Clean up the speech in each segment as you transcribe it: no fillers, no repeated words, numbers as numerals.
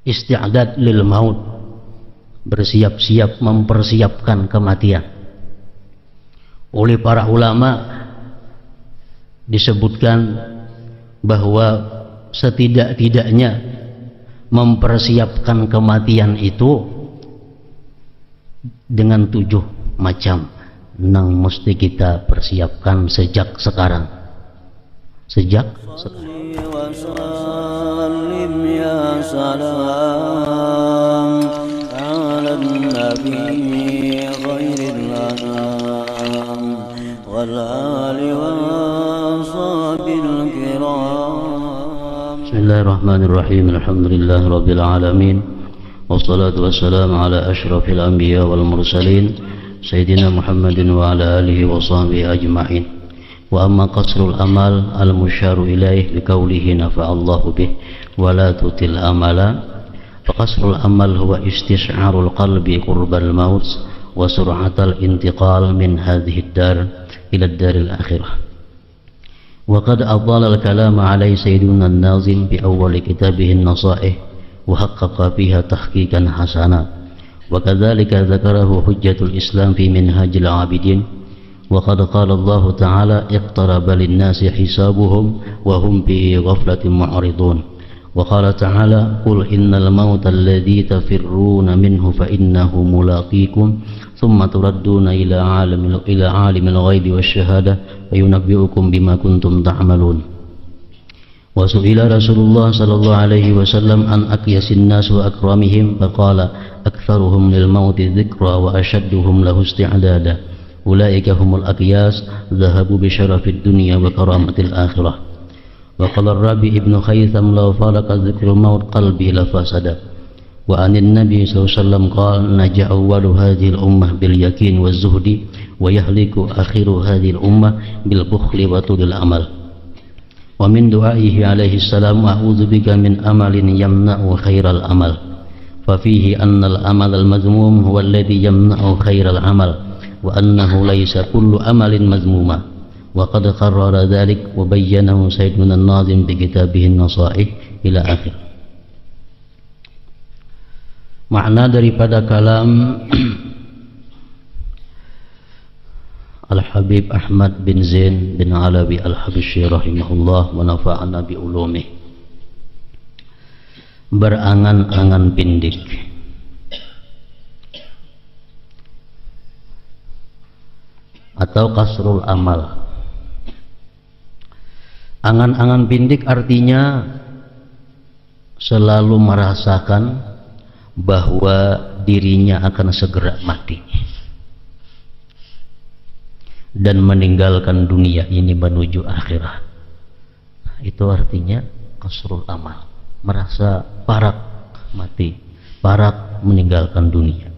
isti'dad lil maut, bersiap-siap mempersiapkan kematian. Oleh para ulama disebutkan bahwa setidak-tidaknya mempersiapkan kematian itu dengan 7 macam yang mesti kita persiapkan sejak sekarang. Sejak sekarang. Bismillahirrahmanirrahim. Alhamdulillahi rabbil alamin. Wassalatu wassalamu ala asyrafil anbiya wal mursalin Sayyidina Muhammadin wa ala alihi wa sahbihi ajma'in. Wa amma qasrul amal al-musyaru ilaih biqaulihi nafa'allahu bih wa la tutil amala. Faqasrul amal huwa istish'arul qalbi qurbal maut wa sur'atal intiqal min hadhihi ad-dar ila ad-daril akhirah. Wa qad adala al-kalam alai sayyiduna an-nazim bi awwal kitabih an-nasaih wa haqqaqa fiha tahqiqan hasana. Wa kadzalika dzakarahu hujjatul islam fi minhajil abidin. Wa qad qala Allah ta'ala iqtaraba lin-nasi hisabuhum wa hum bi ghaflatin mu'ridun. وقال تعالى قل إن الموت الذي تفرون منه فإنه ملاقيكم ثم تردون إلى عالم الغيب والشهادة فينبئكم بما كنتم تعملون. وسئل رسول الله صلى الله عليه وسلم عن أكيس الناس وأكرمهم فقال أكثرهم للموت ذكرى وأشدهم له استعدادا أولئك هم الأكياس ذهبوا بشرف الدنيا وكرامة الآخرة. وقال الربيع ابن خيثم لو فارق ذكر الموت قلبي لفسد. وعن النبي صلى الله عليه وسلم قال نجا أول هذه الأمة باليقين والزهد ويهلك آخر هذه الأمة بالبخل وطول الأمل. ومن دعائه عليه السلام أعوذ بك من أمل يمنع خير الأمل. ففيه أن الأمل المذموم هو الذي يمنع خير العمل وأنه ليس كل أمل مذموما. وقد قرر ذلك وبينه سيدنا الناظم بكتابه النصائح إلى آخر. Makna daripada kalam Al-Habib Ahmad bin Zain bin Alawi Al-Habishi rahimahullah wa nafa'ana bi ulumih. Berangan-angan pindik atau kasrul amal. Angan-angan pindik artinya selalu merasakan bahwa dirinya akan segera mati dan meninggalkan dunia ini menuju akhirat. Itu artinya kasrul amal, merasa parak mati, parak meninggalkan dunia.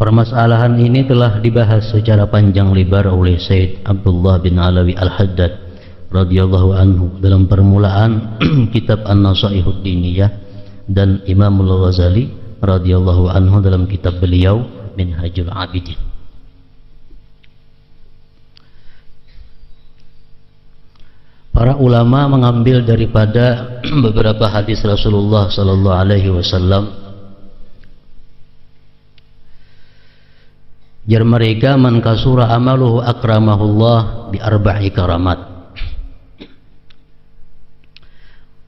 Permasalahan ini telah dibahas secara panjang lebar oleh Sayyid Abdullah bin Alawi Al-Haddad radhiyallahu anhu dalam permulaan kitab An-Nasaihud Diniyah dan Imam Al-Ghazali radhiyallahu anhu dalam kitab beliau Minhajul Abidin. Para ulama mengambil daripada beberapa hadis Rasulullah sallallahu alaihi wasallam. Jar mereka man kasura amaluhu akramahullah bi arba'i karamat.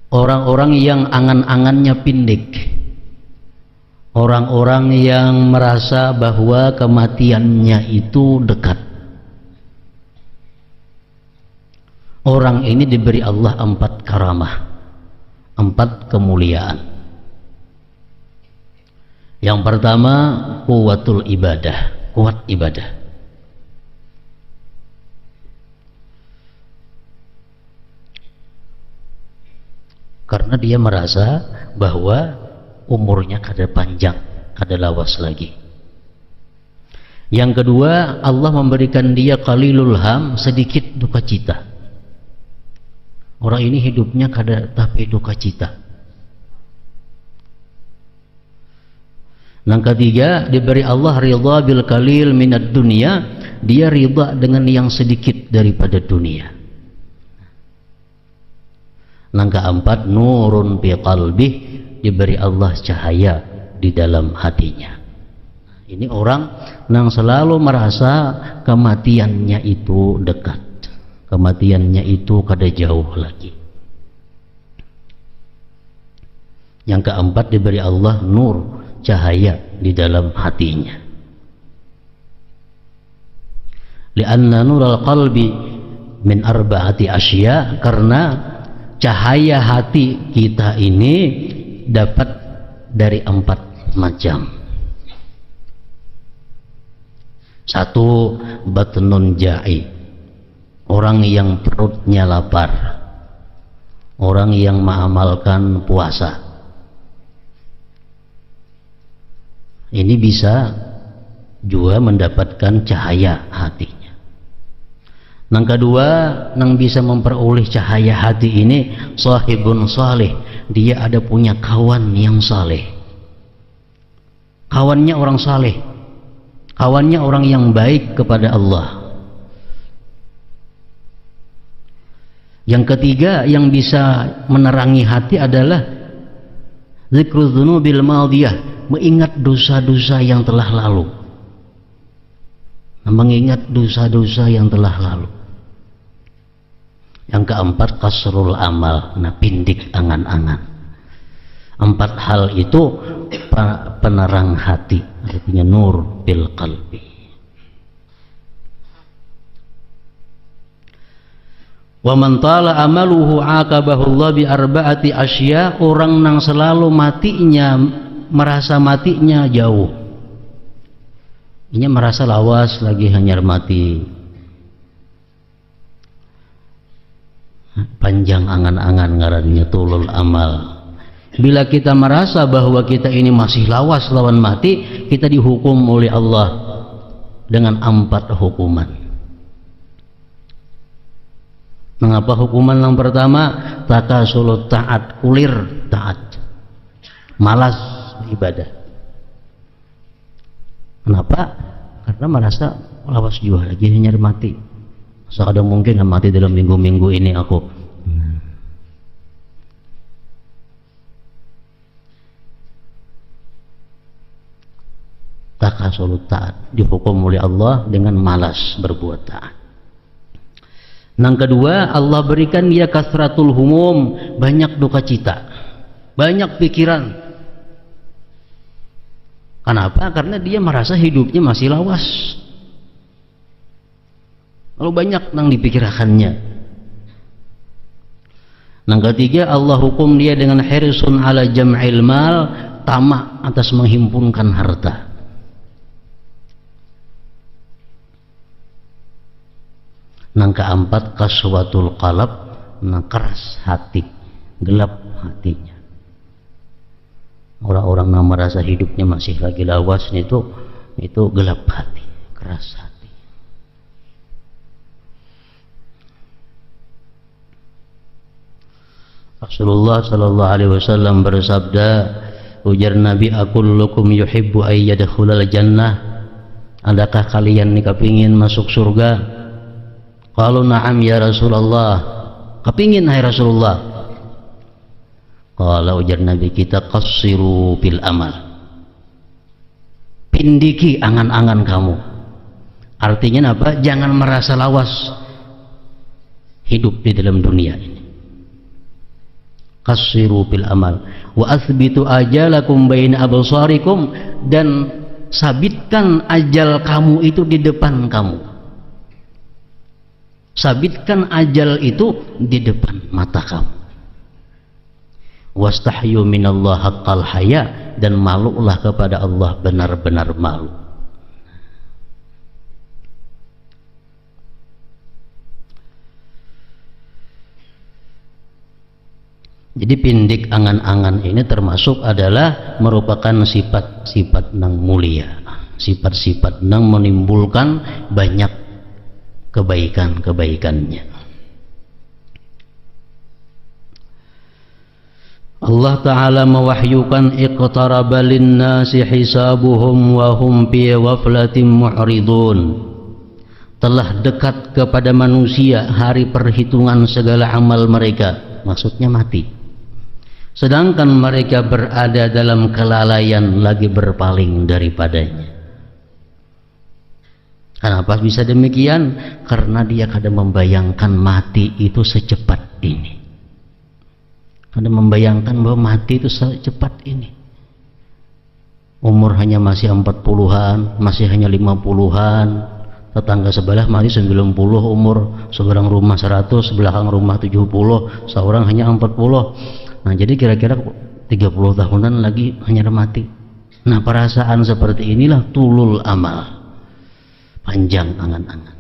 Orang-orang yang angan-angannya pindik, orang-orang yang merasa bahwa kematiannya itu dekat, orang ini diberi Allah 4 karamah, 4 kemuliaan. Yang pertama quwwatul ibadah, kuat ibadah. Karena dia merasa bahwa umurnya kada panjang, kada lawas lagi. Yang kedua, Allah memberikan dia qalilul ham, sedikit duka cita. Orang ini hidupnya kada tapi duka cita. Yang ketiga, diberi Allah ridha bil qalil minad dunya, dia ridha dengan yang sedikit daripada dunia. Yang keempat, nurun fi qalbi, diberi Allah cahaya di dalam hatinya. Ini orang yang selalu merasa kematiannya itu dekat, kematiannya itu kada jauh lagi. Yang keempat, diberi Allah nur, cahaya di dalam hatinya. Lianna nural qalbi min arba'ati asya, karena cahaya hati kita ini dapat dari 4 macam. Satu, batnun ja'i, orang yang perutnya lapar, orang yang mengamalkan puasa. Ini bisa juga mendapatkan cahaya hatinya. Yang kedua, yang bisa memperoleh cahaya hati ini, sahibun salih, dia ada punya kawan yang saleh. Kawannya orang saleh, kawannya orang yang baik kepada Allah. Yang ketiga yang bisa menerangi hati adalah zikrul dzunubil madiyah, mengingat dosa-dosa yang telah lalu, mengingat dosa-dosa yang telah lalu. Yang keempat, kasrul amal, pindik angan-angan. 4 hal itu penerang hati, artinya nur bil qalbi. Wa man tala amaluhu aqabahu Allah bi arba'ati asya, orang yang selalu matinya merasa matinya jauh. Ini merasa lawas lagi hanyar mati. Panjang angan-angan ngarannya tulul amal. Bila kita merasa bahwa kita ini masih lawas lawan mati, kita dihukum oleh Allah dengan 4 hukuman. Mengapa hukuman yang pertama? Takasulut taat, kulir taat, malas ibadah. Kenapa? Karena merasa lawas juga lagi hanyar mati. Sekadang mungkin mati dalam minggu-minggu ini aku. Takasulut taat, dihukum oleh Allah dengan malas berbuat taat. Yang kedua, Allah berikan dia kasratul humum, banyak duka cita, banyak pikiran. Kenapa? Karena dia merasa hidupnya masih lawas. Lalu banyak yang dipikirkannya. Yang ketiga, Allah hukum dia dengan hirsun ala jam'il mal, tamak atas menghimpunkan harta. Yang keempat, kaswatul qalb, keras hati, gelap hatinya. Orang-orang yang merasa hidupnya masih lagi lawas itu gelap hati, keras hati. Rasulullah sallallahu alaihi wasallam bersabda, ujar Nabi, akullukum yuhibbu ay yadkhulal jannah, adakah kalian nih kepingin masuk surga? Qalu na'am ya Rasulullah, kepingin hai Rasulullah. Qala, ujar Nabi kita, qassiru bil amal, pindiki angan-angan kamu. Artinya apa? Jangan merasa lawas hidup di dalam dunia ini. Qassiru bil amal wa athbitu ajalakum baina absarikum, dan sabitkan ajal kamu itu di depan kamu. Sabitkan ajal itu di depan mata kamu. Wastahyu minallah haqqal haya, dan malulah kepada Allah benar-benar malu. Jadi pindik angan-angan ini termasuk adalah merupakan sifat-sifat yang mulia, sifat-sifat yang menimbulkan banyak kebaikan-kebaikannya. Allah Ta'ala mewahyukan, iqtaraba linnasi hisabuhum wa hum fi ghaflatin mu'ridun, telah dekat kepada manusia hari perhitungan segala amal mereka, maksudnya mati. Sedangkan mereka berada dalam kelalaian lagi berpaling daripadanya. Kenapa bisa demikian? Karena dia kadang membayangkan mati itu secepat ini. Kadang membayangkan bahwa mati itu secepat ini. Umur hanya masih 40-an, masih hanya 50-an. Tetangga sebelah mati 90 umur, seberang rumah 100, sebelahang rumah 70, seorang hanya 40. Nah, jadi kira-kira 30 tahunan lagi hanya mati. Nah, perasaan seperti inilah tulul amal. Panjang angan-angan.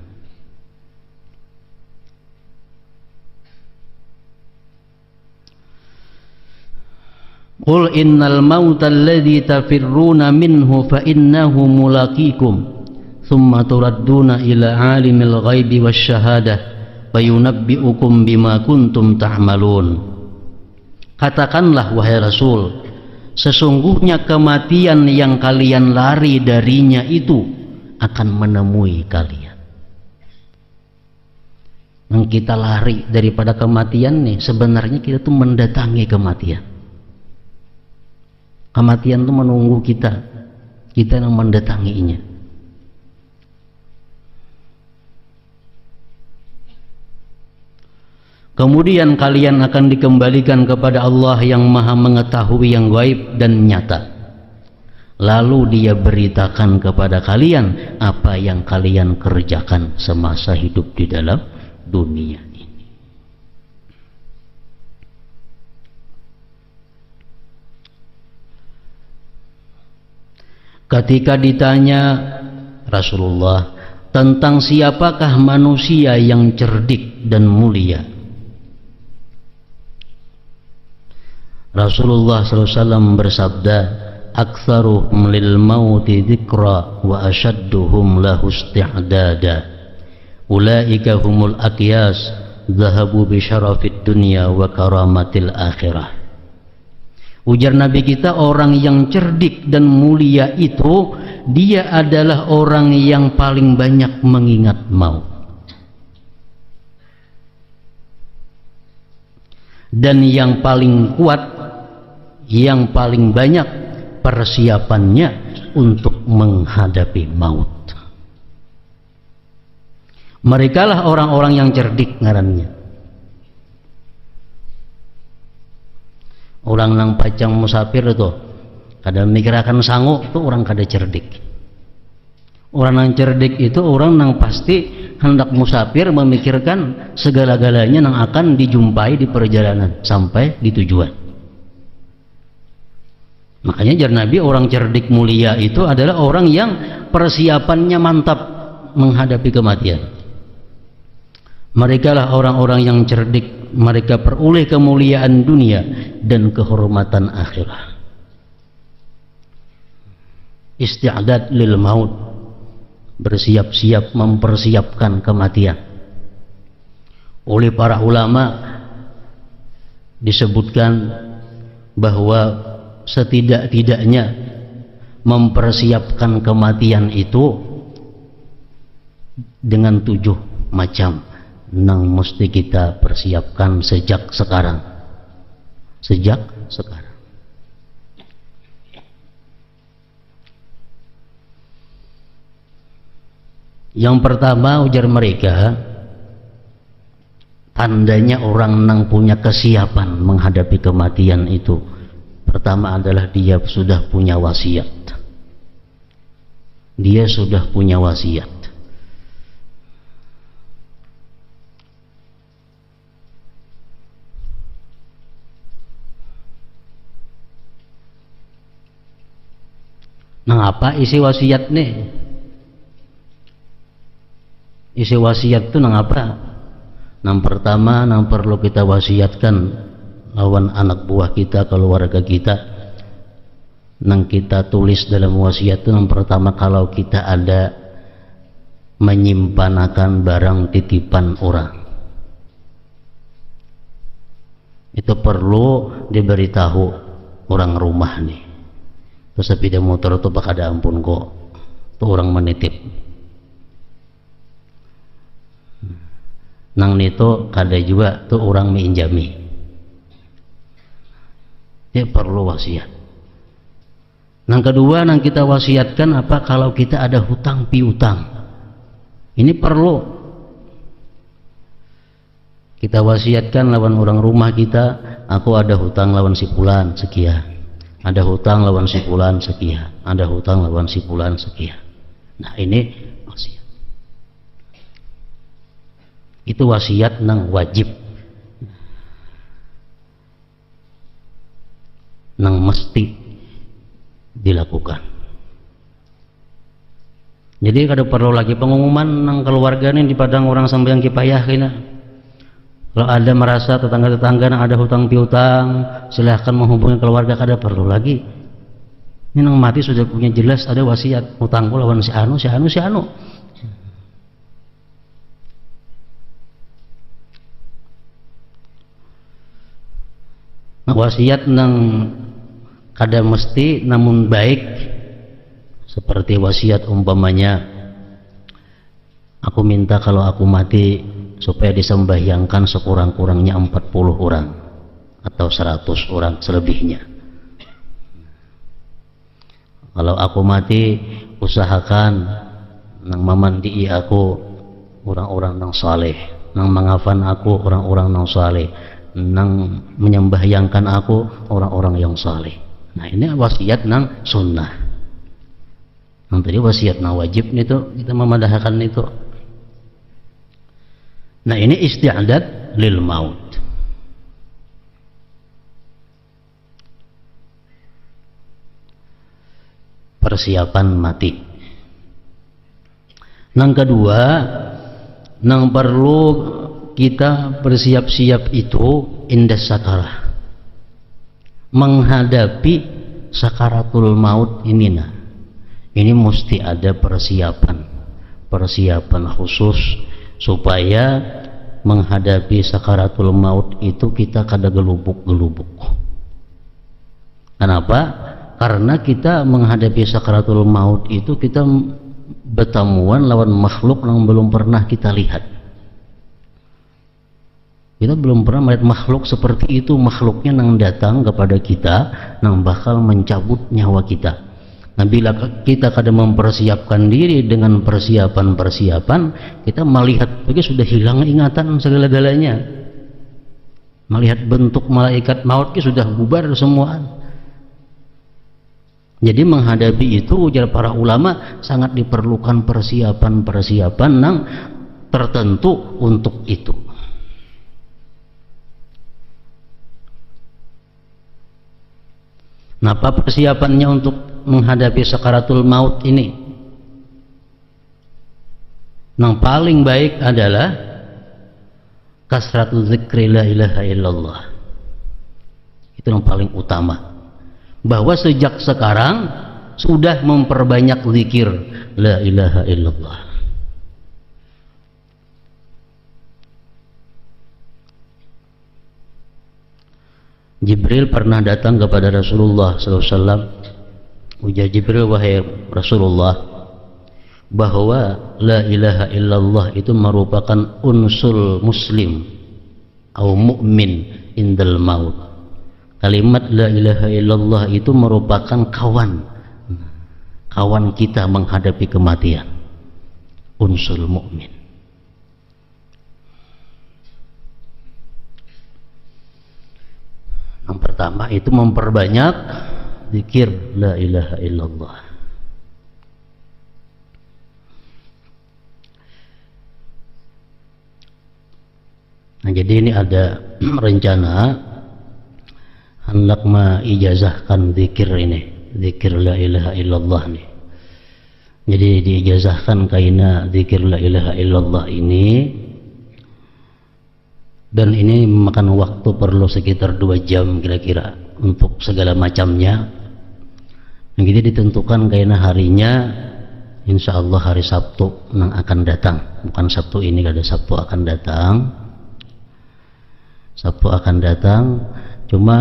Qul innal mauta alladhi tafirruna minhu fa innahu mulaqikum thumma turadduna ila alimil ghaibi wasyahadah fayunabbi'ukum bima kuntum ta'malun. Katakanlah wahai Rasul, sesungguhnya kematian yang kalian lari darinya itu akan menemui kalian. Yang kita lari daripada kematian nih, sebenarnya kita tuh mendatangi kematian. Kematian itu menunggu kita yang mendatanginya. Kemudian kalian akan dikembalikan kepada Allah yang maha mengetahui yang gaib dan nyata. Lalu dia beritakan kepada kalian apa yang kalian kerjakan semasa hidup di dalam dunia ini. Ketika ditanya Rasulullah tentang siapakah manusia yang cerdik dan mulia, Rasulullah SAW bersabda, "Aktsaruhum lil mauti dzikra wa ashadduhum lahu isti'dada. Ulaika humul aqyas, dhahabu bi syarafid dunya wa karamatil akhirah." Ujar Nabi kita, orang yang cerdik dan mulia itu dia adalah orang yang paling banyak mengingat maut. Dan yang paling kuat, yang paling banyak persiapannya untuk menghadapi maut. Merekalah orang-orang yang cerdik ngarannya. Orang nang pacang musafir itu kada mikirakan sanggup itu orang kada cerdik. Orang yang cerdik itu orang yang pasti hendak musafir memikirkan segala-galanya yang akan dijumpai di perjalanan sampai di tujuan. Makanya jar Nabi, orang cerdik mulia itu adalah orang yang persiapannya mantap menghadapi kematian. Mereka lah orang-orang yang cerdik, mereka peroleh kemuliaan dunia dan kehormatan akhirat. Isti'dad lil maut, bersiap-siap mempersiapkan kematian. Oleh para ulama disebutkan bahwa setidak-tidaknya mempersiapkan kematian itu dengan 7 macam nang mesti kita persiapkan sejak sekarang. Sejak sekarang. Yang pertama, ujar mereka, tandanya orang nang punya kesiapan menghadapi kematian itu, pertama adalah dia sudah punya wasiat. Dia sudah punya wasiat. Nah, apa isi wasiat nih? Isi wasiat itu nang apa? Nang pertama, nang perlu kita wasiatkan lawan anak buah kita, keluarga kita. Nang kita tulis dalam wasiat itu, nang pertama, kalau kita ada menyimpanakan barang titipan orang, itu perlu diberitahu orang rumah nih. Terus sepeda motor itu bak ada ampun kok, itu orang menitip. Nang nito kada juga tuh orang minjami. Dia perlu wasiat. Yang kedua, yang kita wasiatkan apa? Kalau kita ada hutang piutang, ini perlu kita wasiatkan lawan orang rumah kita. Aku ada hutang lawan si fulan sekian, ada hutang lawan si fulan sekian, ada hutang lawan si fulan sekian. Nah ini wasiat. Itu wasiat nang wajib, nang mesti dilakukan. Jadi kada perlu lagi pengumuman nang keluarga nih di padang orang sampai yang kipayah kena. Kalau ada merasa tetangga-tetangga nang ada hutang piutang, silahkan menghubungi keluarga, kada perlu lagi. Ini nang mati sudah punya jelas ada wasiat, hutangku lawan si anu, si anu, si anu. Nah, wasiat nang kada mesti namun baik, seperti wasiat umpamanya, aku minta kalau aku mati supaya disembahyangkan sekurang-kurangnya 40 orang atau 100 orang selebihnya. Kalau aku mati usahakan nang mamandi aku orang-orang nang saleh, nang mangafan aku orang-orang nang saleh, nang menyembahyangkan aku orang-orang yang saleh. Nah ini wasiat nang sunnah. Yang tadi wasiat nang wajib itu kita memadahkan itu. Nah ini isti'adad lil maut. Persiapan mati. Nang kedua, nang perlu kita bersiap-siap itu indah sakarah, menghadapi sakaratul maut ini. Nah ini mesti ada persiapan khusus supaya menghadapi sakaratul maut itu kita kada gelubuk-gelubuk. Kenapa? Karena kita menghadapi sakaratul maut itu kita bertemuan lawan makhluk yang belum pernah kita lihat. Kita belum pernah melihat makhluk seperti itu. Makhluknya yang datang kepada kita, yang bakal mencabut nyawa kita. Nah bila kita kadang mempersiapkan diri dengan persiapan-persiapan, kita melihat bagi sudah hilang ingatan segala-galanya. Melihat bentuk malaikat maut sudah bubar semua. Jadi menghadapi itu, ujar para ulama, sangat diperlukan persiapan-persiapan yang tertentu untuk itu. Nah, apa persiapannya untuk menghadapi sakaratul maut ini? Yang paling baik adalah kasratu dzikri la ilaha illallah. Itu yang paling utama. Bahwa sejak sekarang sudah memperbanyak zikir la ilaha illallah. Jibril pernah datang kepada Rasulullah SAW. Ujar Jibril, wahai Rasulullah, bahwa la ilaha illallah itu merupakan unsul muslim atau mukmin indal maut. Kalimat la ilaha illallah itu merupakan kawan kita menghadapi kematian. Unsul mukmin. Yang pertama itu memperbanyak zikir la ilaha illallah. Nah jadi ini ada rencana hendak mengijazahkan zikir ini, zikir la ilaha illallah nih. Jadi diijazahkan kaina zikir la ilaha illallah ini. Dan ini memakan waktu perlu sekitar 2 jam kira-kira untuk segala macamnya. Yang jadi ditentukan kayaknya harinya, insya Allah hari Sabtu yang akan datang. Bukan Sabtu ini, ada Sabtu akan datang. Sabtu akan datang, cuma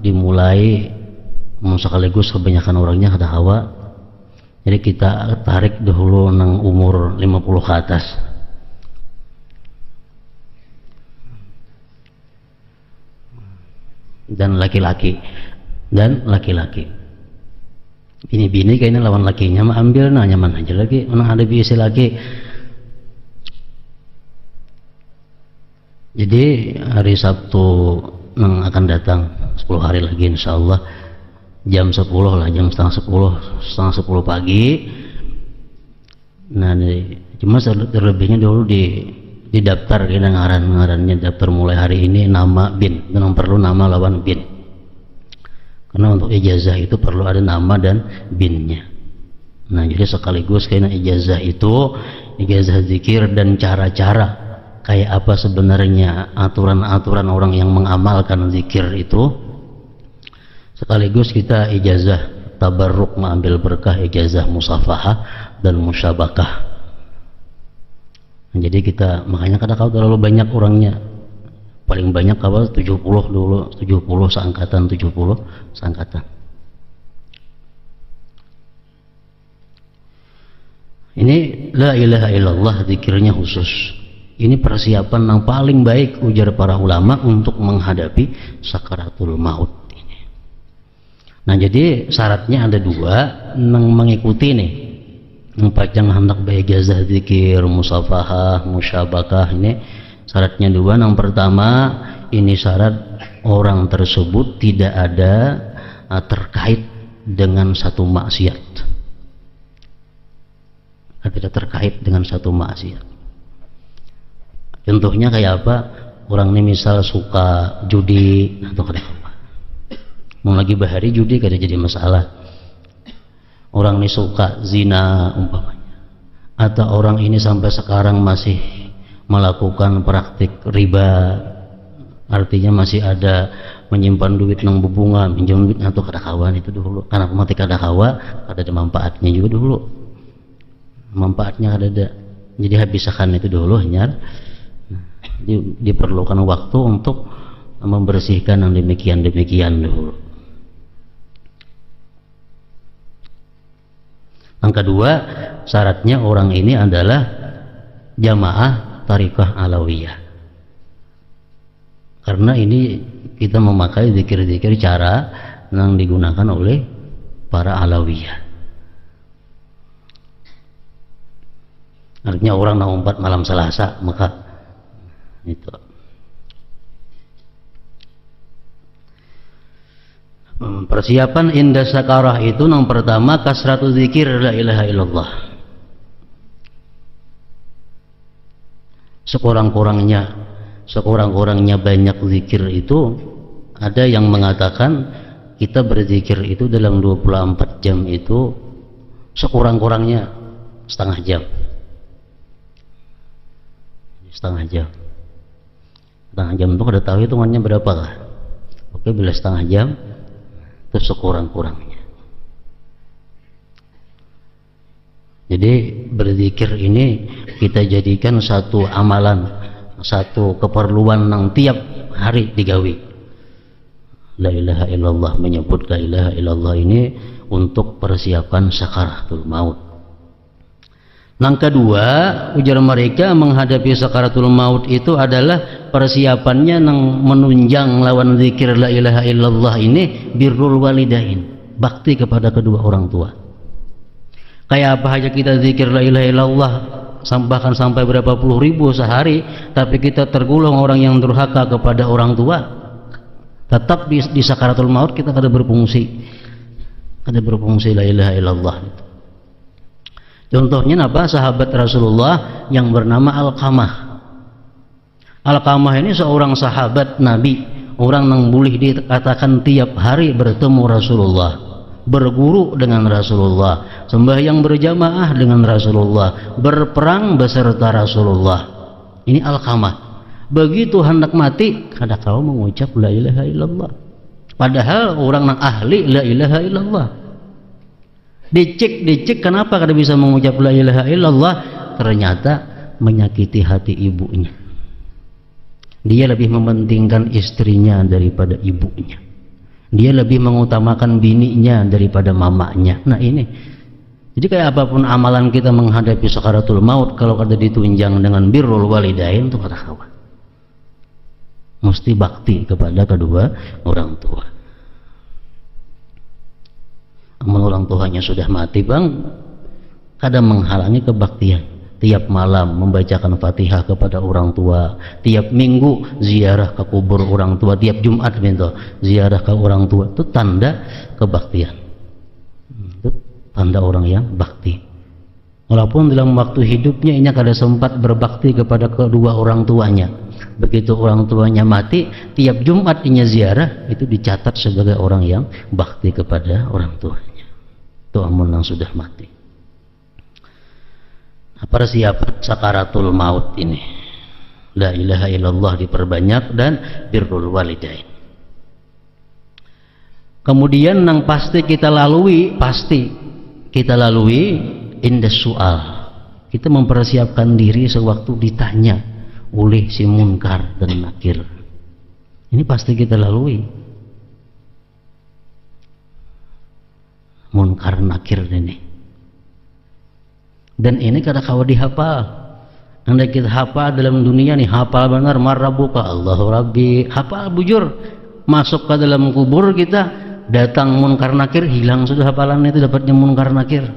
dimulai sekaligus kebanyakan orangnya ada hawa. Jadi kita tarik dahulu nang umur 50 ke atas. Dan laki-laki dan laki-laki. Bini-bini kayaknya lawan lakinya mah ambil nah nyaman aja lagi, mana ada isi laki. Jadi hari Sabtu yang akan datang 10 hari lagi insyaallah jam 10 lah, jam setengah 10 pagi. Nah cuma terlebihnya dulu di daftar kita ngarannya daftar mulai hari ini nama bin, memang perlu nama lawan bin, karena untuk ijazah itu perlu ada nama dan binnya. Nah jadi sekaligus kayaknya ijazah itu ijazah zikir dan cara-cara kayak apa sebenarnya aturan-aturan orang yang mengamalkan zikir itu, sekaligus kita ijazah tabarruk mengambil berkah, ijazah musafahah dan musyabakah. Jadi kita makanya kadang-kadang terlalu banyak orangnya, paling banyak apa 70 dulu, 70 seangkatan, 70 seangkatan. Ini la ilaha illallah zikirnya khusus. Ini persiapan yang paling baik ujar para ulama untuk menghadapi sakaratul maut ini. Nah jadi syaratnya ada 2 yang mengikuti nih. Pajang hendak ijazah zikir, musafahah, musyabakah ini syaratnya 2. Yang pertama ini syarat orang tersebut tidak ada terkait dengan satu maksiat. Tidak terkait dengan satu maksiat. Contohnya kayak apa? Orang ini misal suka judi atau apa? Mau lagi bahari judi kada jadi masalah. Orang ini suka zina umpamanya, atau orang ini sampai sekarang masih melakukan praktik riba, artinya masih ada menyimpan duit nang bebunga, minjam duit atau kada kawan itu dulu, karena mati kada kawa ada manfaatnya juga dulu, manfaatnya ada, jadi habiskan itu dulu nyar. Diperlukan waktu untuk membersihkan yang demikian dulu. Yang kedua syaratnya orang ini adalah jamaah tarikah alawiyah, karena ini kita memakai zikir-zikir cara yang digunakan oleh para alawiyah. Artinya orang yang umpat malam Selasa maka itu persiapan indah sakarah itu yang pertama kasratu zikir la ilaha illallah, sekurang-kurangnya banyak zikir itu. Ada yang mengatakan kita berzikir itu dalam 24 jam itu sekurang-kurangnya setengah jam. Setengah jam itu kada tahu hitungannya berapa lah. Oke, bila setengah jam itu sekurang-kurangnya. Jadi berzikir ini kita jadikan satu amalan, satu keperluan yang tiap hari digawi. La ilaha illallah, menyebut la ilaha illallah ini untuk persiapan sakaratul maut. Yang kedua, ujar mereka menghadapi sakaratul maut itu adalah persiapannya yang menunjang lawan zikir la ilaha illallah ini birrul walidain, bakti kepada kedua orang tua. Kayak apa aja kita zikir la ilaha illallah bahkan sampai berapa puluh ribu sehari, tapi kita tergolong orang yang durhaka kepada orang tua, tetap di sakaratul maut kita kada berfungsi la ilaha illallah. Contohnya apa? Sahabat Rasulullah yang bernama Alqamah. Alqamah ini seorang sahabat Nabi, orang yang boleh dikatakan tiap hari bertemu Rasulullah, berguru dengan Rasulullah, sembahyang berjamaah dengan Rasulullah, berperang beserta Rasulullah. Ini Alqamah. Begitu hendak mati kada tahu mengucap la ilaha illallah, padahal orang yang ahli la ilaha illallah. Dicek kenapa kada bisa mengucap la ilaha illallah, ternyata menyakiti hati ibunya. Dia lebih mementingkan istrinya daripada ibunya, dia lebih mengutamakan bininya daripada mamanya. Nah ini jadi kayak apapun amalan kita menghadapi sakaratul maut, kalau kada ditunjang dengan birrul walidain itu kada kawan, mesti bakti kepada kedua orang tua. Namun orang tuanya sudah mati bang, kadang menghalangi kebaktian. Tiap malam membacakan Fatihah kepada orang tua, tiap minggu ziarah ke kubur orang tua, tiap Jumat gitu ziarah ke orang tua, itu tanda kebaktian, itu tanda orang yang bakti. Walaupun dalam waktu hidupnya ini kada sempat berbakti kepada kedua orang tuanya, begitu orang tuanya mati, tiap Jumat ini ziarah, itu dicatat sebagai orang yang bakti kepada orang tuanya. Itu amun yang sudah mati. Persiapan sakaratul maut ini, la ilaha illallah diperbanyak dan birrul walidain. Kemudian yang pasti kita lalui indah soal, kita mempersiapkan diri sewaktu ditanya oleh si munkar dan nakir. Ini pasti kita lalui. Munkar nakir ini. Dan ini kada kawa dihafal. Andai kita hafal dalam dunia nih, hafal benar marrabuka Allahu Rabbi, hafal bujur, masuk ke dalam kubur kita, datang munkar nakir, hilang sudah hafalan itu, dapatnya munkar nakir.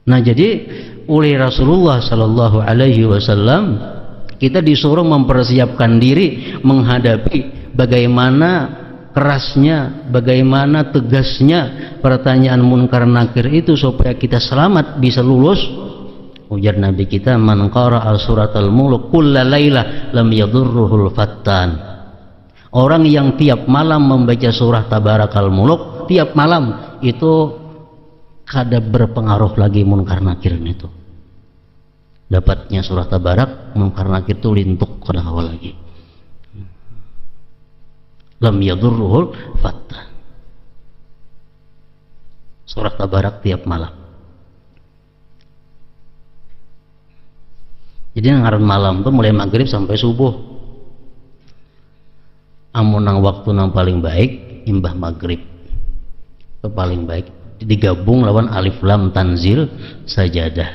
Nah jadi oleh Rasulullah Sallallahu Alaihi Wasallam kita disuruh mempersiapkan diri menghadapi bagaimana kerasnya, bagaimana tegasnya pertanyaan munkar nakir itu supaya kita selamat bisa lulus. Ujar Nabi kita, man qara'a suratal mulk kulla lailah lam yadurruhul fattan. Orang yang tiap malam membaca surah Tabarakal Muluk, tiap malam itu kada berpengaruh lagi munkar nakir itu. Dapatnya surah Tabarak, munkar nakir itu lintuk kada awal lagi. Lam yadurruhul fattan. Surah Tabarak tiap malam. Jadi ngaran malam tuh mulai maghrib sampai subuh. Amun nang waktu nang paling baik imbah maghrib. Itu paling baik. Digabung lawan alif lam tanzil sajadah.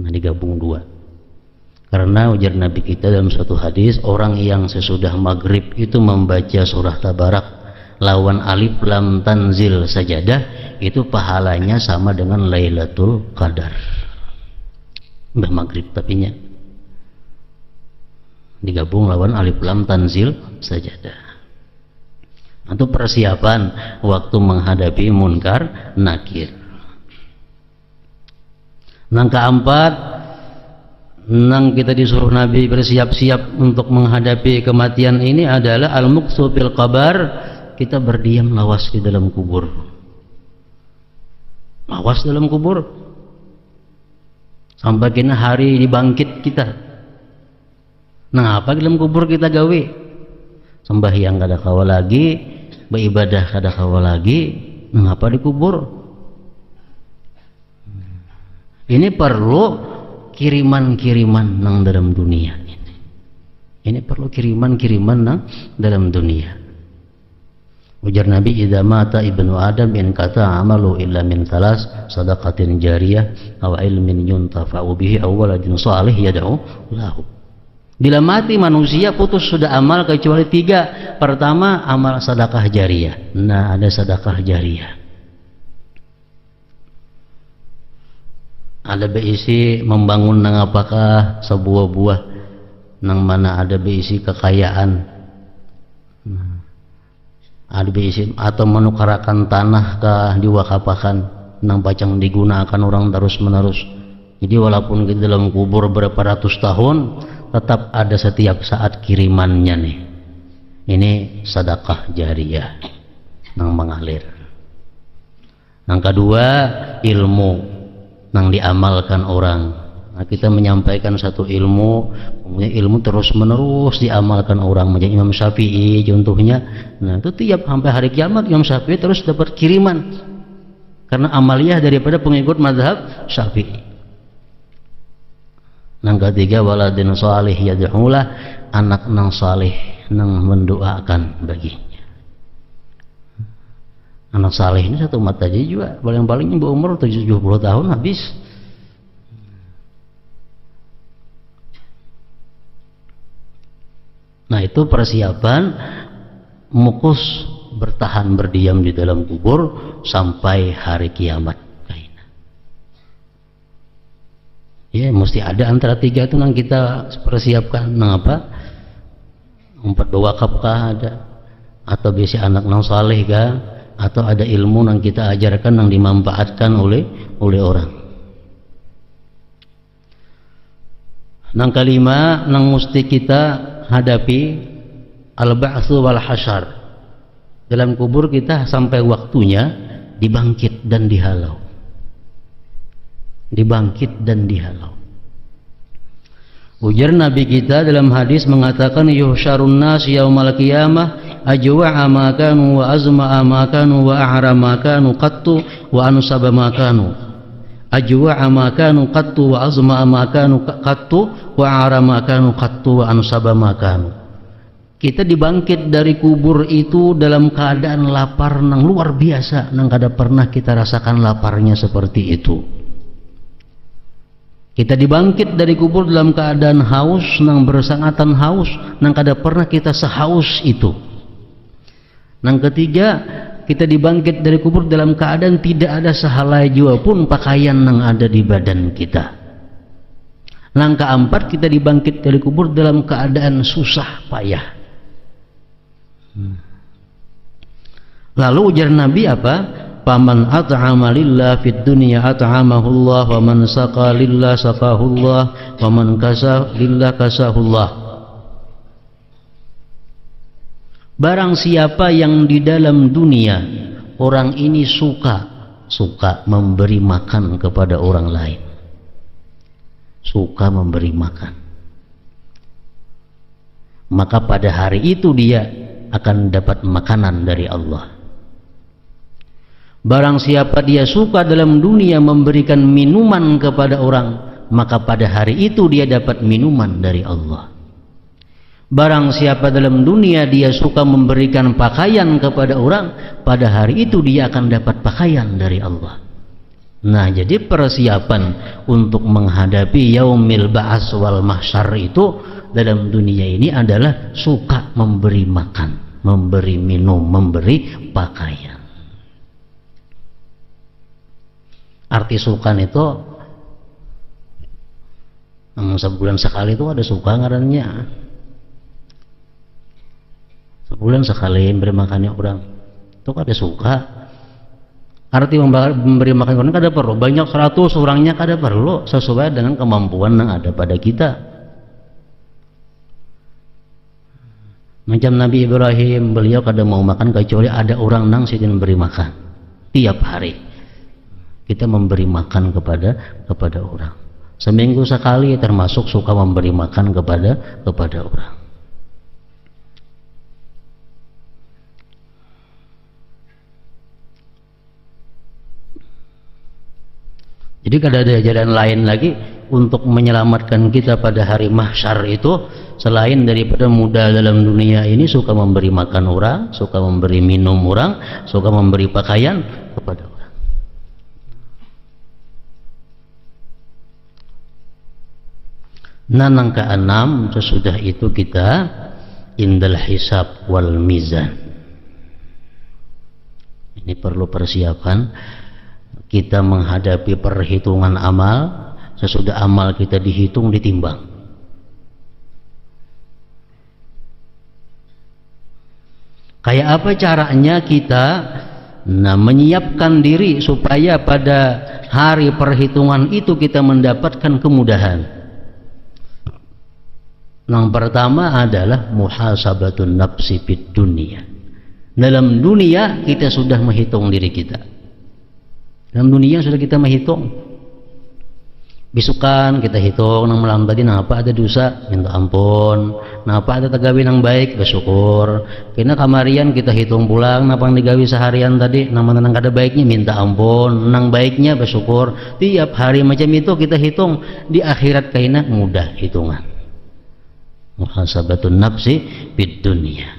Nah digabung dua. Karena ujar Nabi kita dalam suatu hadis, orang yang sesudah maghrib itu membaca surah Tabarak lawan alif lam tanzil sajadah, itu pahalanya sama dengan Lailatul Qadar. Mbah maghrib tapinya digabung lawan alif lam tanzil sajadah. Itu persiapan waktu menghadapi munkar nakir. Yang keempat, nang kita disuruh Nabi bersiap-siap untuk menghadapi kematian ini adalah al-muqsu fil qabar, kita berdiam lawas di dalam kubur. Lawas dalam kubur sampai kena hari dibangkit kita. Nah apa dalam kubur kita gawe? Sembahyang kada kawa lagi, beribadah kada kawa lagi. Nah apa di kubur? Ini perlu kiriman-kiriman nang dalam dunia ini. Ini perlu kiriman-kiriman nang dalam dunia. Ujar Nabi, idza mata ibnu Adam in kata amalu illa min thalas, sadaqatin jariyah aw ilmin yuntafa'u bihi aw waladin shalih yad'u lahu. Bila mati manusia putus sudah amal kecuali tiga. Pertama amal sedekah jariyah. Nah ada sedekah jariyah. Ada berisi membangun nang apakah sebuah buah nang mana ada berisi kekayaan, ada berisi atau menukarakan tanah ke diwakapakan nang pacang digunakan orang terus menerus. Jadi walaupun di dalam kubur berapa ratus tahun, tetap ada setiap saat kirimannya nih. Ini sedekah jariyah nang mengalir. Yang kedua ilmu nang diamalkan orang. Nah, kita menyampaikan satu ilmu, kemudian ilmu terus menerus diamalkan orang. Menjadi Imam Syafi'i contohnya. Nah itu tiap sampai hari kiamat Imam Syafi'i terus dapat kiriman karena amaliyah daripada pengikut mazhab Syafi'i. Yang ketiga waladin salih yad'ulah, anak nang salih nang mendoakan baginya. Anak saleh ini satu mata aja juga paling-palingnya berumur 70 tahun habis. Nah itu persiapan mukus bertahan berdiam di dalam kubur sampai hari kiamat. Ya, mesti ada antara tiga itu yang kita persiapkan. Nang apa? Umpat bewakaf kah ada? Atau biasa anak nang saleh kah? Atau ada ilmu yang kita ajarkan yang dimanfaatkan oleh orang. Nang kelima, nang mesti kita hadapi al-ba'tsu wal hasyar. Dalam kubur kita sampai waktunya dibangkit dan dihalau. Dibangkit dan dihalau. Ujar Nabi kita dalam hadis mengatakan yuhsyarun nas yaumal qiyamah ajwa'a ma kanu wa azma'a ma kanu wa a'ra ma kanu qattu wa ansaba ma kanu. Ajwa'a ma kanu qattu wa azma'a ma kanu qattu wa a'ra ma kanu qattu wa ansaba ma kanu. Kita dibangkit dari kubur itu dalam keadaan lapar nang luar biasa, nang kada pernah kita rasakan laparnya seperti itu. Kita dibangkit dari kubur dalam keadaan haus, nang bersangatan haus, nang kada pernah kita sehaus itu. Nang ketiga, kita dibangkit dari kubur dalam keadaan tidak ada sehelai jua pun pakaian nang ada di badan kita. Nang keempat, kita dibangkit dari kubur dalam keadaan susah payah. Lalu ujar Nabi apa? Faman at'ama lillah fid dunya at'amahu Allah wa man saqa lillah saqahu Allah wa man kasa lillah kasahu Allah. Barang siapa yang di dalam dunia orang ini suka memberi makan kepada orang lain, suka memberi makan, maka pada hari itu dia akan dapat makanan dari Allah. Barang siapa dia suka dalam dunia memberikan minuman kepada orang, maka pada hari itu dia dapat minuman dari Allah. Barang siapa dalam dunia dia suka memberikan pakaian kepada orang, pada hari itu dia akan dapat pakaian dari Allah. Nah, jadi persiapan untuk menghadapi yaumil ba'ats wal mahsyar itu dalam dunia ini adalah suka memberi makan, memberi minum, memberi pakaian. Arti sukan itu sebulan sekali itu ada suka ngarannya. Sebulan sekali memberi makannya orang itu ada suka. Arti memberi makan orang kada perlu banyak 100 orangnya, kada perlu, sesuai dengan kemampuan yang ada pada kita. Macam Nabi Ibrahim, beliau kada mau makan kecuali ada orang nang sidin beri makan tiap hari. Kita memberi makan kepada orang. Seminggu sekali termasuk suka memberi makan kepada orang. Jadi kada ada jalan lain lagi untuk menyelamatkan kita pada hari mahsyar itu selain daripada mudah dalam dunia ini suka memberi makan orang, suka memberi minum orang, suka memberi pakaian kepada orang. Nah, yang keenam, sesudah itu kita indal hisab wal mizan. Ini perlu persiapan. Kita menghadapi perhitungan amal. Sesudah amal kita dihitung, ditimbang. Kayak apa caranya kita menyiapkan diri supaya pada hari perhitungan itu kita mendapatkan kemudahan. Yang pertama adalah muhasabatun nafsi fid dunia. Dalam dunia kita sudah menghitung diri kita. Dalam dunia sudah kita menghitung. Bisukan kita hitung nang malam tadi napa ada dosa, minta ampun. Napa ada tagawi nang baik, bersyukur. Kena kamarian kita hitung pulang napa yang digawi seharian tadi, nang mana nang kada baiknya minta ampun, nang baiknya bersyukur. Tiap hari macam itu kita hitung. Di akhirat kaina mudah hitungan. Muhasabatun nafsi fid dunya.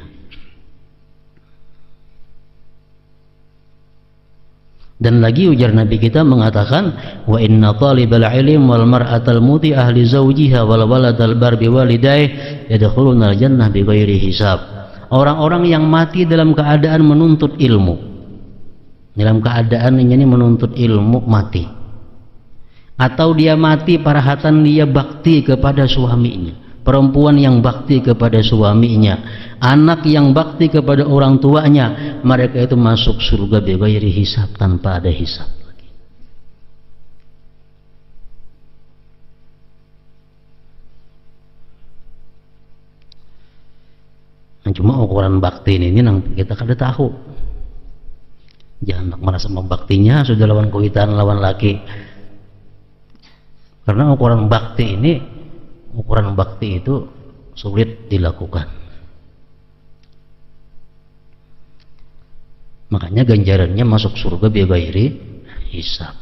Dan lagi ujar Nabi kita mengatakan wa inna talibal ilm wal mar'atal muti ahli zawjiha wal waladal bar bi walidayh yadkhuluna al jannah bi ghairi hisab. Orang-orang yang mati dalam keadaan menuntut ilmu, dalam keadaan ini menuntut ilmu mati, atau dia mati parahatan dia bakti kepada suaminya, perempuan yang bakti kepada suaminya, anak yang bakti kepada orang tuanya, mereka itu masuk surga bighairi hisab, tanpa ada hisab lagi. Nah, cuma ukuran bakti ini nang kita kada tahu. Jangan merasa membaktinya sudah lawan kuitan, lawan laki. Karena ukuran bakti itu sulit dilakukan. Makanya ganjarannya masuk surga bighairi hisab.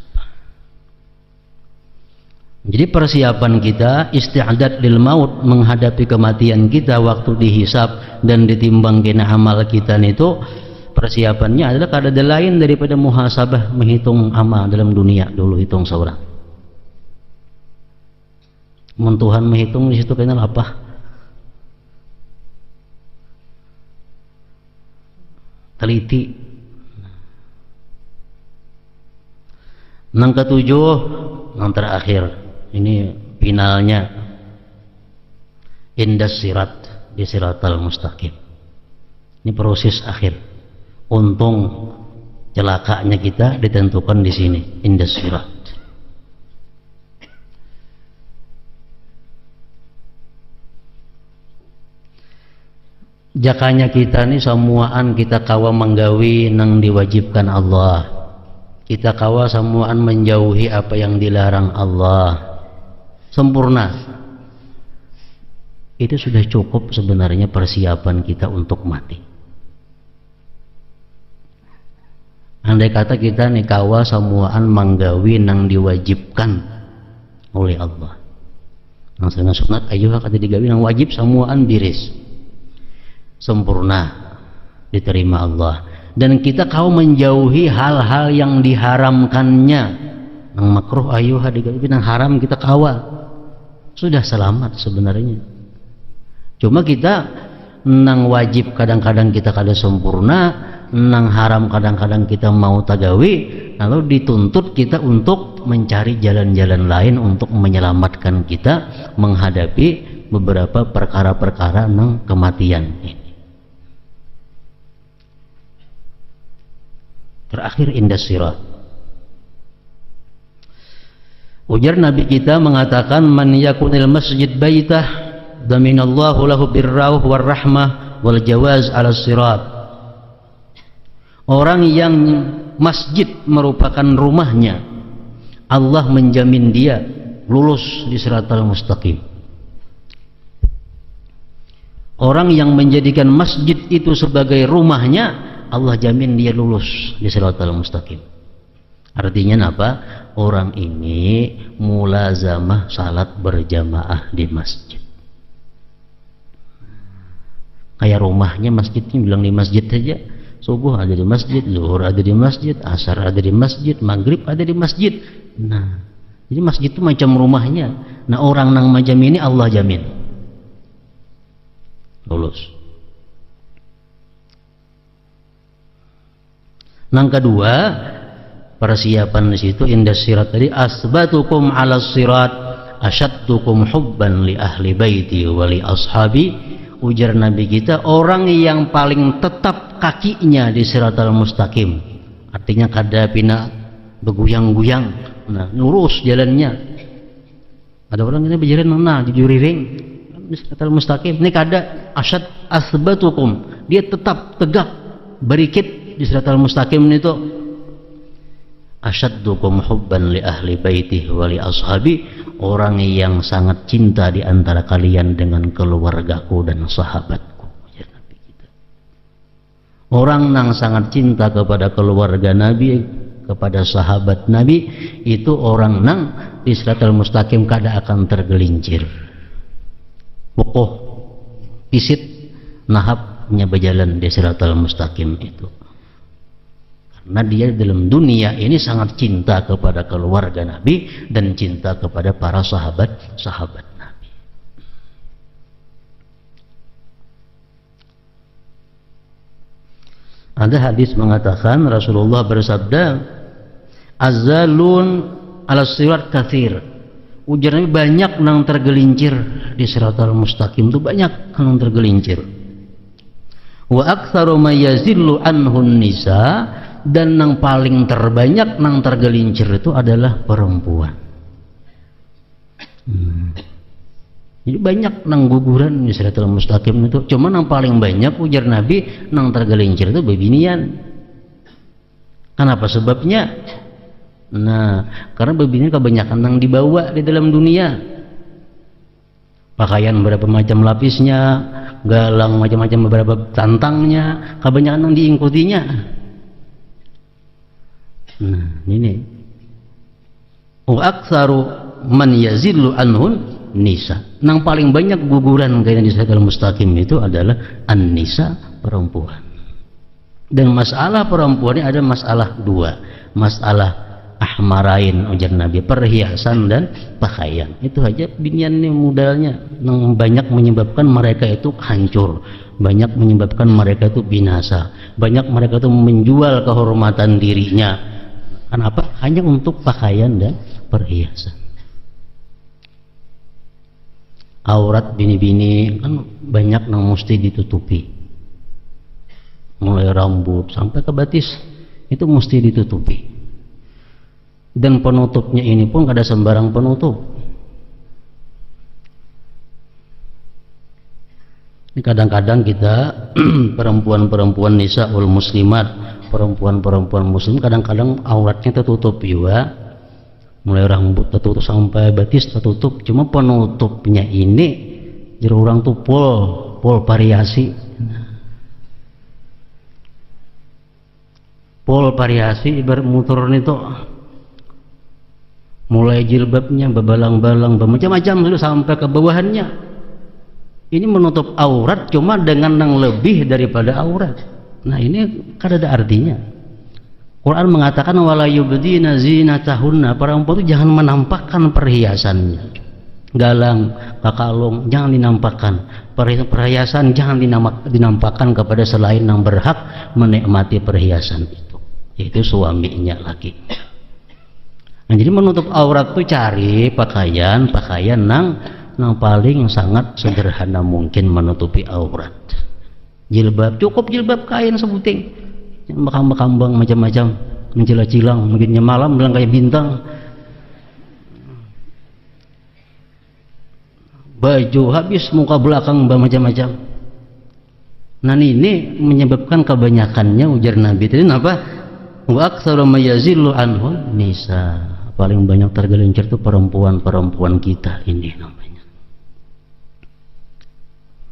Jadi persiapan kita, isti'adad lil maut, menghadapi kematian kita waktu dihisab dan ditimbang kena amal kita itu, persiapannya adalah kada lain daripada muhasabah, menghitung amal dalam dunia dulu, hitung seorang. Tuhan menghitung di situ kenal apa? Teliti. Yang ketujuh, yang terakhir, ini finalnya, indas sirat, di siratal mustaqim. Ini proses akhir. Untung celakanya kita ditentukan di sini, indas sirat. Jakanya kita nih semuaan kita kawa menggawi nang diwajibkan Allah, kita kawa semuaan menjauhi apa yang dilarang Allah, sempurna. Itu sudah cukup sebenarnya persiapan kita untuk mati. Andai kata kita nih kawa semuaan menggawi nang diwajibkan oleh Allah, nang sana sunat ayo kata digawi nang wajib semuaan biris, sempurna, diterima Allah. Dan kita kau menjauhi hal-hal yang diharamkannya, nang makruh ayo digawi nang haram kita kawa, sudah selamat sebenarnya. Cuma kita nang wajib kadang-kadang kita kada sempurna, nang haram kadang-kadang kita mau tagawi, lalu dituntut kita untuk mencari jalan-jalan lain untuk menyelamatkan kita menghadapi beberapa perkara-perkara nang kematian ini. Terakhir indas sirat. Ujar Nabi kita mengatakan, man yakunil masjid baitah daminallahu lahu birrauh warrahmah wal jawaz ala sirat. Orang yang masjid merupakan rumahnya, Allah menjamin dia lulus di siratal mustaqim. Orang yang menjadikan masjid itu sebagai rumahnya, Allah jamin dia lulus di siratal mustaqim. Artinya apa? Orang ini mulazamah salat berjamaah di masjid. Kayak rumahnya masjidnya, bilang di masjid saja. Subuh ada di masjid, zuhur ada di masjid, asar ada di masjid, maghrib ada di masjid. Nah, jadi masjid itu macam rumahnya. Nah, orang nang macam ini Allah jamin lulus. Nang kedua, persiapan di situ indas sirat tadi, asbatukum ala sirat asyaddukum hubban li ahli baiti wa li ashabi. Ujar Nabi kita, orang yang paling tetap kakinya di siratal mustaqim, artinya kada pina beguyang-guyang, nah lurus jalannya. Ada orang ini berjalan nah jujuriring di siratal mustaqim, ini kada asyad asbatukum, dia tetap tegak berikit di siratal mustaqim itu. Asyaddukum hubban li ahli baitihi wa li ashabi, orang yang sangat cinta di antara kalian dengan keluargaku dan sahabatku. Ya, Nabi kita. Orang yang sangat cinta kepada keluarga Nabi, kepada sahabat Nabi, itu orang nang di siratal mustaqim kada akan tergelincir. Pokok pisit nahapnya berjalan di siratal mustaqim itu. Karena dia dalam dunia ini sangat cinta kepada keluarga Nabi dan cinta kepada para sahabat-sahabat Nabi. Ada hadis mengatakan Rasulullah bersabda, azalun ala sirat kathir. Ujarnya banyak nang tergelincir di siratal mustaqim itu, banyak nang tergelincir. Wa aktsaru may yazillu anhun nisa, dan nang paling terbanyak nang tergelincir itu adalah perempuan. Jadi banyak nang guguran di siratal mustaqim itu, cuma nang paling banyak ujar Nabi nang tergelincir itu bebinian. Kenapa sebabnya? Nah, karena bebinian kebanyakan nang dibawa di dalam dunia. Pakaian berapa macam lapisnya, galang macam-macam beberapa tantangnya, kebanyakan nang diikutinya. Nah, ini. Wa aktsaru man yazillu anhun nisa. Nang paling banyak guguran kaitan di siratal mustaqim itu adalah an-nisa, perempuan. Dan masalah perempuan ini ada masalah dua, masalah ahmarain ujar Nabi, perhiasan dan pakaian. Itu aja binian nih modalnya, yang banyak menyebabkan mereka itu hancur, banyak menyebabkan mereka itu binasa, banyak mereka itu menjual kehormatan dirinya. Kenapa? Hanya untuk pakaian dan perhiasan. Aurat bini-bini kan banyak yang mesti ditutupi, mulai rambut sampai ke batis itu mesti ditutupi, dan penutupnya ini pun ada sembarang penutup. Ini kadang-kadang kita perempuan-perempuan nisaul muslimat, perempuan-perempuan muslim kadang-kadang auratnya tertutup juga, mulai rambut tertutup sampai batis tertutup, cuma penutupnya ini jadi orang tuh pol variasi, pol variasi ibarat motor itu, mulai jilbabnya bebalang-balang bermacam-macam dulu sampai ke bawahannya. Ini menutup aurat cuma dengan yang lebih daripada aurat. Nah ini kan ada artinya. Quran mengatakan wala yubdina zinatahunna, perempuan itu jangan menampakkan perhiasannya, galang, kalung jangan dinampakkan, perhiasan jangan dinampakkan kepada selain yang berhak menikmati perhiasan itu, yaitu suaminya lagi. Nah, jadi menutup aurat itu cari pakaian yang paling sangat sederhana mungkin menutupi aurat. Jilbab, cukup jilbab kain sebuting, kambang-kambang macam-macam, mencilang-cilang, mungkinnya malam bilang kayak bintang, baju habis, muka belakang macam-macam. Nah ini menyebabkan kebanyakannya ujar Nabi itu apa? Wa aktsaru may yazillu anhu nisa, paling banyak tergelincir itu perempuan-perempuan kita ini namanya.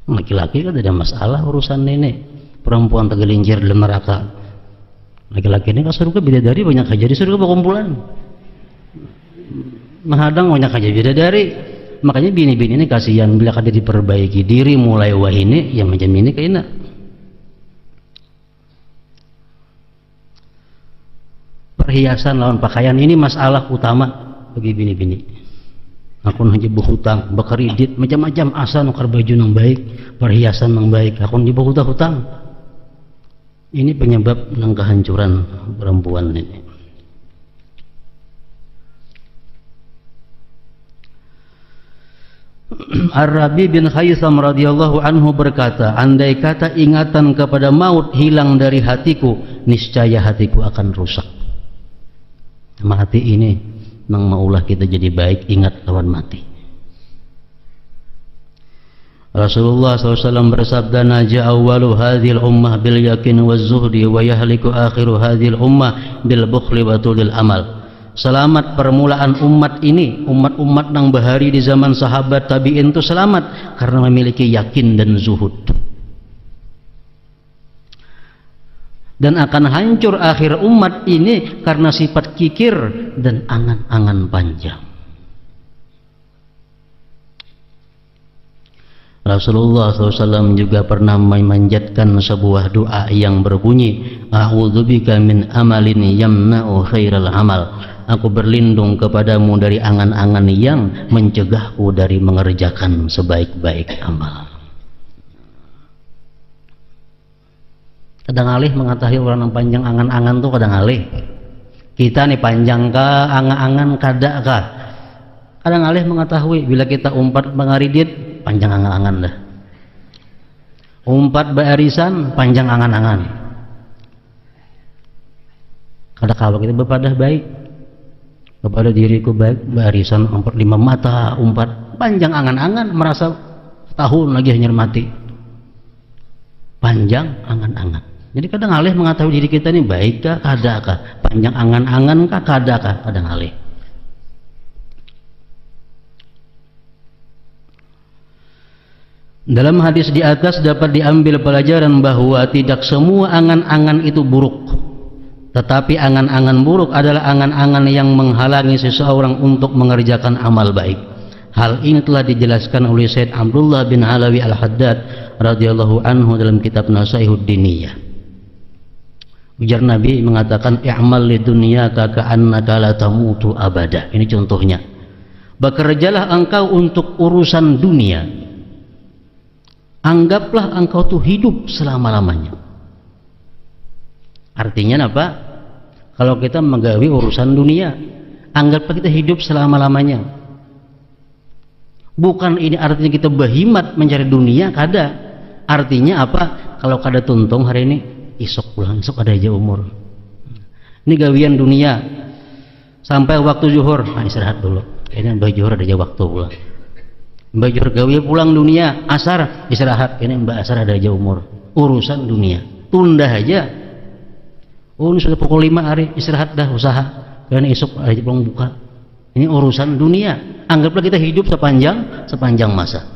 Laki-laki kan tidak masalah urusan ini, perempuan tergelincir dalam neraka. Laki-laki ini ke surga bidadari banyak aja di surga berkumpulan, menghadang banyak aja bidadari. Makanya bini-bini ini kasihan bila kada diperbaiki diri mulai wahini yang macam ini kayaknya. Perhiasan lawan pakaian ini masalah utama bagi bini-bini. Aku hanya berhutang, berkredit, macam-macam asal nukar baju yang baik, perhiasan yang baik. Aku hanya berhutang. Ini penyebab ng kehancuran perempuan ini. Ar-Rabi bin Khaisam radhiyallahu anhu berkata, andai kata ingatan kepada maut hilang dari hatiku, niscaya hatiku akan rusak. Mati ini nang maulah kita jadi baik, ingat lawan mati. Rasulullah SAW bersabda, naja awwalu hadhil ummah bil yakin waz zuhdi wa yahliku akhiru hadhil ummah bil bukhli wa tulil amal. Selamat permulaan umat ini, umat-umat yang bahari di zaman sahabat tabi'in itu selamat karena memiliki yakin dan zuhud. Dan akan hancur akhir umat ini karena sifat kikir dan angan-angan panjang. Rasulullah SAW juga pernah memanjatkan sebuah doa yang berbunyi, a'udzubika min amalin yamna'u khairal amal. Aku berlindung kepadamu dari angan-angan yang mencegahku dari mengerjakan sebaik-baik amal. Kadang alih mengetahui orang yang panjang angan-angan tuh kadang alih. Kita nih panjang kah, angan-angan kada kah? Kadang alih mengetahui bila kita umpat mengaridit panjang angan-angan dah. Umpat barisan panjang angan-angan. Kadang kalau kita berpadah baik kepada diriku baik, barisan umpat 5 mata, umpat panjang angan-angan, merasa tahun lagi hanya mati. Panjang angan-angan. Jadi kadang alih mengetahui diri kita ini baik kah, kada kah, panjang angan-angan kah, kada kah, kadang alih. Dalam hadis di atas dapat diambil pelajaran bahwa tidak semua angan-angan itu buruk, tetapi angan-angan buruk adalah angan-angan yang menghalangi seseorang untuk mengerjakan amal baik. Hal ini telah dijelaskan oleh Said Abdullah bin Alawi Al-Haddad radhiyallahu anhu dalam kitab Nasaihud Diniyah. Ujar Nabi mengatakan, i'mal lidunyaka ka'annaka la tamutu abada. Ini contohnya. Bekerjalah engkau untuk urusan dunia. Anggaplah engkau tuh hidup selama-lamanya. Artinya apa? Kalau kita menggawi urusan dunia, anggaplah kita hidup selama-lamanya. Bukan ini artinya kita berhimat mencari dunia, kada. Artinya apa? Kalau kada tuntung hari ini, isok pulang, isok ada aja umur. Ini gawian dunia sampai waktu zuhur, nah istirahat dulu. Ini mbak zuhur ada aja waktu pulang. Mbak zuhur gawi pulang dunia, asar istirahat. Ini mbak asar ada aja umur. Urusan dunia tunda aja. Oh ini sudah pukul 5 hari, istirahat dah usaha. Karena isok ada aja pulang buka. Ini urusan dunia. Anggaplah kita hidup sepanjang masa.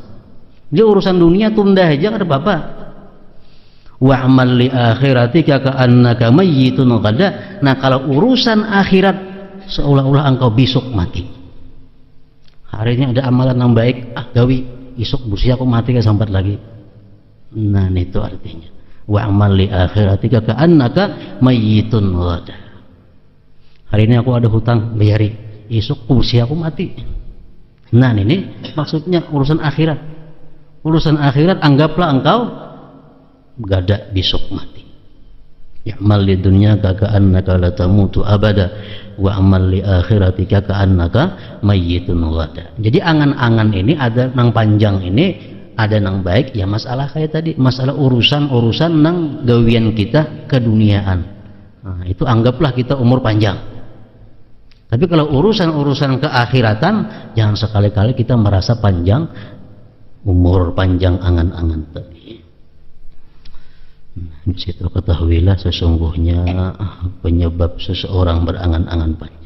Jadi urusan dunia tunda aja, kada apa-apa. Wa'amal li akhiratika ka'annaka mayyitun ghada. Nah kalau urusan akhirat seolah-olah engkau besok mati. Hari ini ada amalan yang baik, gawi, esok bersih aku mati ke sambat lagi. Nah itu artinya. Wa'amal li akhiratika ka'annaka mayyitun ghada. Hari ini aku ada hutang, bayari, esok bersih aku mati. Nah ini maksudnya urusan akhirat. Urusan akhirat anggaplah engkau gada besok mati. Ya'mal li dunyaka ka'annaka la tamutu abada wa amal li akhiratika ka'annaka mayyitun ghada. Jadi angan-angan ini ada nang panjang ini, ada nang baik ya, masalah kayak tadi, masalah urusan-urusan nang gawian kita keduniaan. Nah, itu anggaplah kita umur panjang. Tapi kalau urusan-urusan keakhiratan, jangan sekali-kali kita merasa panjang umur, panjang angan-angan tadi. Di situ ketahuilah sesungguhnya penyebab seseorang berangan-angan panjang.